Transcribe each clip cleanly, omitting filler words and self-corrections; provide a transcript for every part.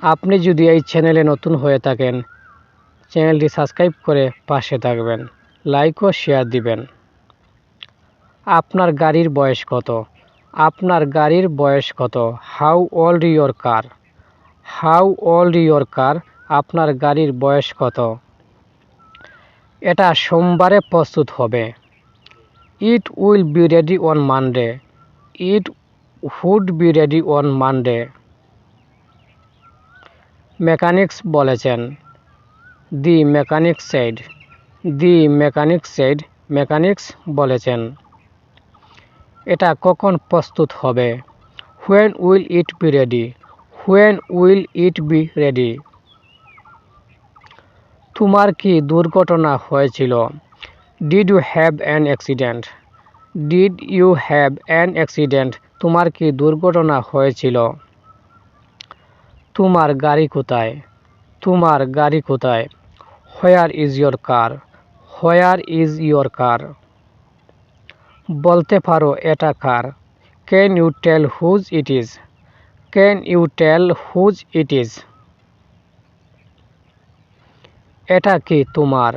আপনি যদি এই চ্যানেলে নতুন হয়ে থাকেন, চ্যানেলটি সাবস্ক্রাইব করে পাশে থাকবেন, লাইক ও শেয়ার দিবেন। আপনার গাড়ির বয়স কত? আপনার গাড়ির বয়স কত? How old your car? How old your car? আপনার গাড়ির বয়স কত? এটা সোমবারে প্রস্তুত হবে। It will be ready on Monday. It would be ready on Monday. Mechanics বলেছেন। The mechanics said. The mechanics said. Mechanics বলেছেন। এটা কখন প্রস্তুত হবে? When will it be ready? When will it be ready? তোমার কি দুর্ঘটনা হয়েছিল? Did you have an accident? Did you have an accident? তোমার কি দুর্ঘটনা হয়েছিল? তোমার গাড়ি কোথায়? তোমার গাড়ি কোথায়? Where is your car? Where is your car? বলতে পারো এটা কার? Can you tell whose it is? Can you tell whose it is? এটা কি তোমার?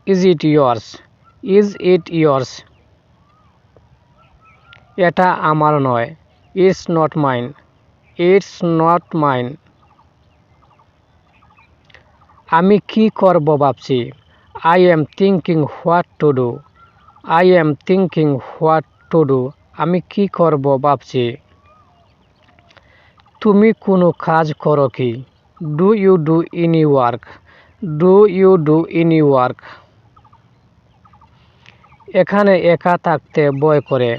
Is it yours? Is it yours? এটা আমার নয়। It's not mine. It's not mine. আমি কি করব ভাবছি। I am thinking what to do. I am thinking what to do. আমি কি করব ভাবছি। তুমি কোনো কাজ করো কি? Do you do any work? Do you do any work? এখানে একা থাকতে ভয় করে।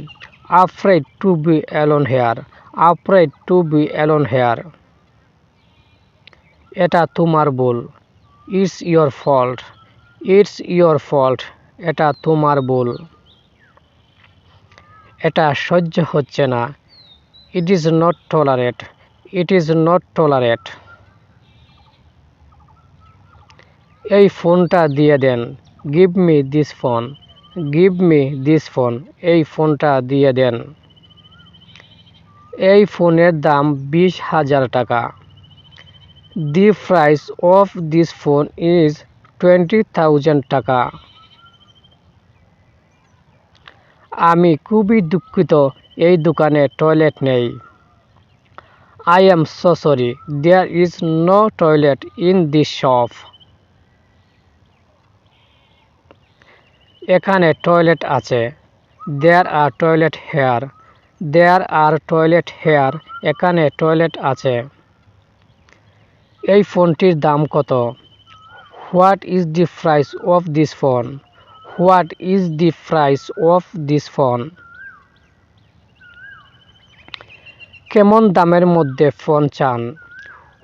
Afraid to be alone here. Afraid to be alone here. এটা তোমার ভুল। It's your fault. It's your fault. এটা তোমার ভুল। এটা সহ্য হচ্ছে না। It is not tolerate. It is not tolerate. এই ফোনটা দিয়ে দেন। Give me this phone. Give me this phone. এই ফোনটা দিয়ে দেন। এই ফোনের দাম 20,000 টাকা। The price of this phone is 20,000 টাকা। আমি খুবই দুঃখিত, এই দোকানে টয়লেট নেই। I am so sorry, there is no toilet in this shop. এখানে টয়লেট আছে। There are toilet here. There are toilet here. এখানে টয়লেট আছে। এই ফোনটির দাম কত? What is the price of this phone? What is the price of this phone? কেমন দামের মধ্যে ফোন চান?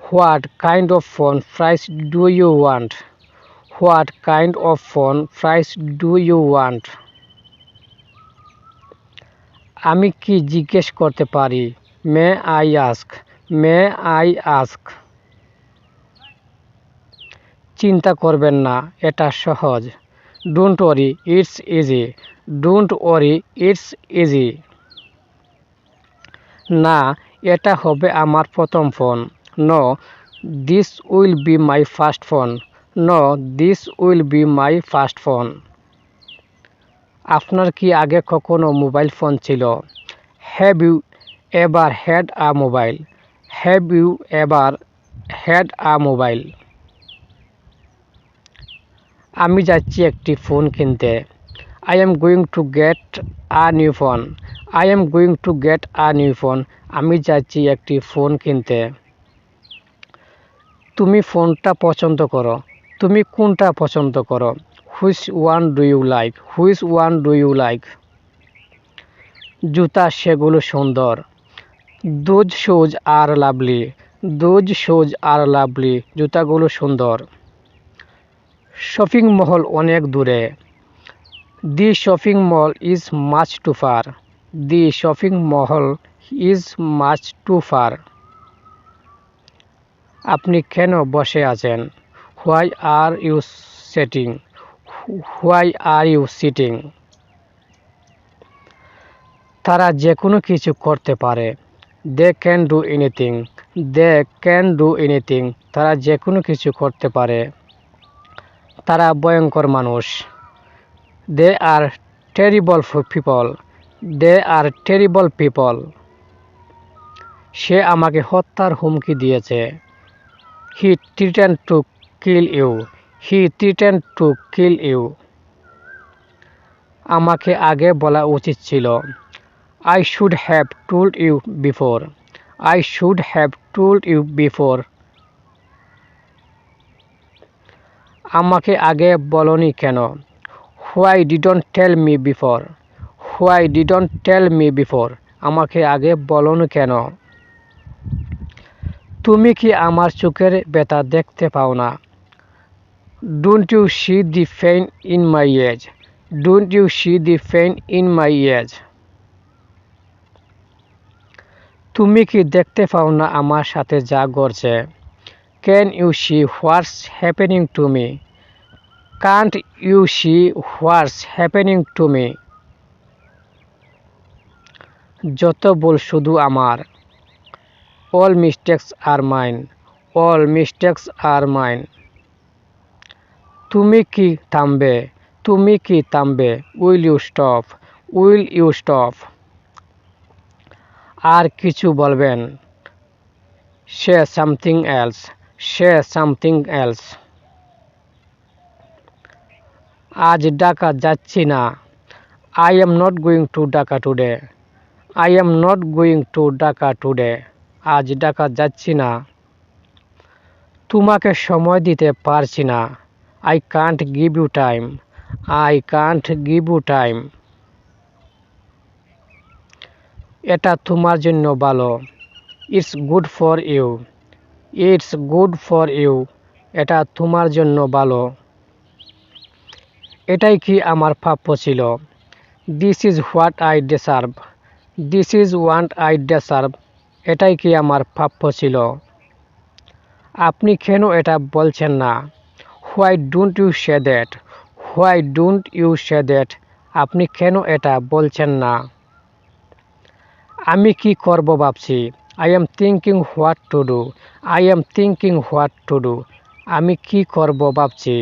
What kind of phone price do you want? What kind of phone price do you want? আমি কি জিজ্ঞেস করতে পারি? May I ask? May I ask? চিন্তা করবেন না, এটা সহজ। Don't worry, it's easy. Don't worry, it's easy. না, এটা হবে আমার প্রথম phone. No, this will be my first phone. No, this will be my first phone. আপনার কি আগে কখনো মোবাইল ফোন ছিল? Have you ever had a mobile? Have you ever had a mobile? আমি যাচ্ছি একটি ফোন কিনতে। I am going to get a new phone. I am going to get a new phone. আমি যাচ্ছি একটি phone কিনতে। তুমি ফোনটা পছন্দ করো। তুমি কোনটা পছন্দ করো? Which one do you like? Which one do you like? জুতা সেগুলো সুন্দর। Those shoes are lovely. Those shoes are lovely. জুতাগুলো সুন্দর। শপিং মল অনেক দূরে। The shopping mall is much too far. The shopping mall is much too far. আপনি কেন বসে আছেন? Why are you sitting? Why are you sitting? তারা যে কোনো কিছু করতে পারে। They can do anything, they can do anything, তারা যে কোনো কিছু করতে পারে, তারা ভয়ঙ্কর মানুষ। They are terrible people, they are terrible people, সে আমাকে হত্যার হুমকি দিয়েছে। He threatened to kill you, he threatened to kill you, আমাকে আগে বলা উচিত ছিল। I should have told you before, I should have told you before, আমাকে আগে বলনি কেন। Why didn't tell me before, why didn't tell me before, আমাকে আগে বলনি কেন। তুমি কি আমার চোখের ব্যথা দেখতে পাও না? Don't you see the pain in my age, don't you see the pain in my age, তুমি কি দেখতে পাও না আমার সাথে যা ঘটছে? Can you see what's happening to me, can't you see what's happening to me, যত ভুল শুধু আমার। All mistakes are mine, all mistakes are mine, তুমি কি থামবে, তুমি কি থামবে, will you stop, will you stop, আর কিছু বলবেন? সে something else, say something else, আজ ঢাকা যাচ্ছি না। I am not going to Dhaka today, I am not going to Dhaka today, আজ ঢাকা যাচ্ছি না। তোমাকে সময় দিতে পারছি না। I can't give you time, I can't give you time, এটা তোমার জন্য ভালো। It's good for you, it's good for you, এটা তোমার জন্য ভালো। এটাই কি আমার প্রাপ্য ছিল? This is what I deserve, this is what I deserve, এটাই কি আমার প্রাপ্য ছিল? আপনি কেন এটা বলছেন না? Why don't you say that, why don't you say that, আপনি কেন এটা বলছেন না? আমি কি করব ভাবছি। I am thinking what to do, I am thinking what to do, আমি কি করব ভাবছি।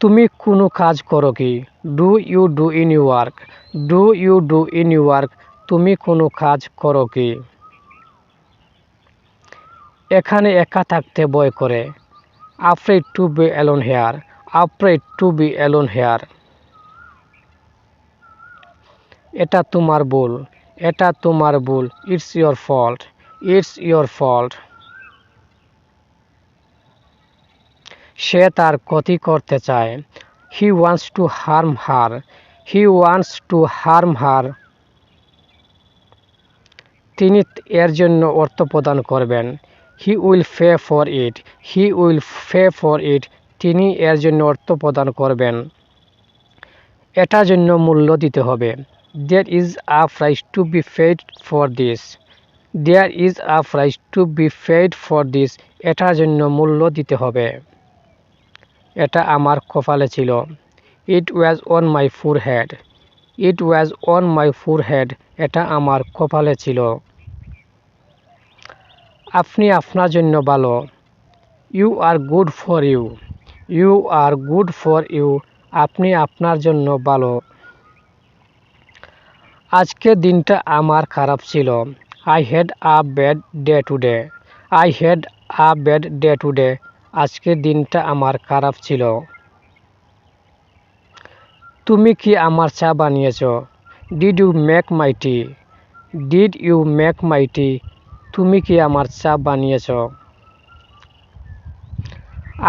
তুমি কোনো কাজ করো কি? Do you do in work, do you do in work, তুমি কোনো কাজ করো কি? এখানে একা থাকতে ভয় করে। Afraid to be alone here, afraid to be alone here, এটা তোমার ভুল, এটা তোমার ভুল, it's your fault, it's your fault, সে তার ক্ষতি করতে চায়। He wants to harm her, he wants to harm her, তিনি এর জন্য অর্থ প্রদান করবেন। He will pay for it, he will pay for it, তিনি এর জন্য অর্থ প্রদান করবেন। এটার জন্য মূল্য দিতে হবে। There is a price to be paid for this, there is a price to be paid for this, এটার জন্য মূল্য দিতে হবে। এটা আমার কপালে ছিল। It was on my forehead, it was on my forehead, এটা আমার কপালে ছিল। আপনি আপনার জন্য ভালো। You are good for you, you are good for you, আপনি আপনার জন্য ভালো। আজকের দিনটা আমার খারাপ ছিল। I had a bad day today, I had a bad day today, আজকের দিনটা আমার খারাপ ছিল। তুমি কি আমার চা বানিয়েছ? Did you make my tea, did you make my tea, তুমি কি আমার চা বানিয়েছ?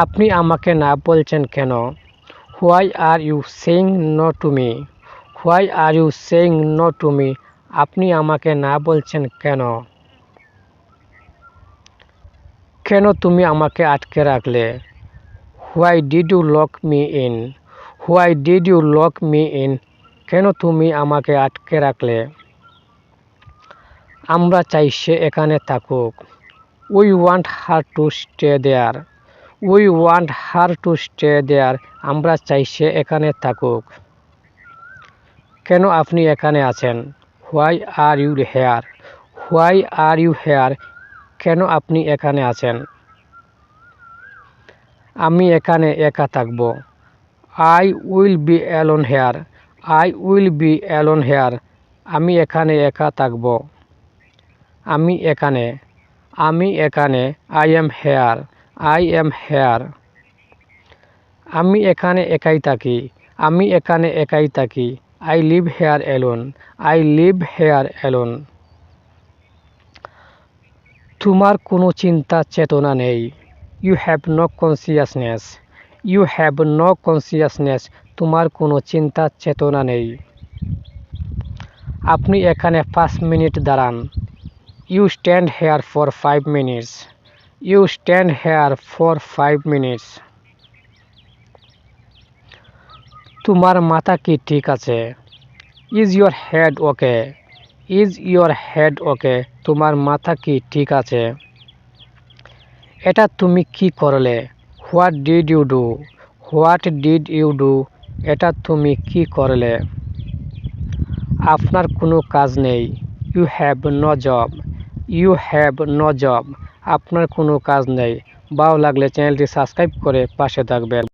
আপনি আমাকে না বলছেন কেন? Why are you saying no to me, why are you saying no to me, আপনি আমাকে না বলছেন কেন? কেন তুমি আমাকে আটকে রাখলে? Why did you lock me in, why did you lock me in, কেন তুমি আমাকে আটকে রাখলে? আমরা চাই সে এখানে থাকুক। We want her to stay there, we want her to stay there, আমরা চাই সে এখানে থাকুক। কেন আপনি এখানে আছেন? Why are you here? Why are you here? কেন আপনি এখানে আছেন? আমি এখানে একা থাকব। I will be alone here. I will be alone here. আমি এখানে একা থাকব। আমি এখানে I am here. I am here. আমি এখানে একাই থাকি। আমি এখানে একাই থাকি। I live here alone. I live here alone. তোমার কোনো চিন্তা চেতনা নেই। You have no consciousness. You have no consciousness. তোমার কোনো চিন্তা চেতনা নেই। আপনি এখানে 5 মিনিট দাঁড়ান। You stand here for 5 minutes. You stand here for 5 minutes. তোমার মাথা কি ঠিক আছে? Is your head okay? Is your head okay? তোমার মাথা কি ঠিক আছে? এটা তুমি কি করলে? What did you do? What did you do? এটা তুমি কি করলে? আপনার কোনো কাজ নেই। You have no job. You have no job. আপনার কোনো কাজ নেই। ভালো লাগলে চ্যানেলটি সাবস্ক্রাইব করে পাশে থাকবেন।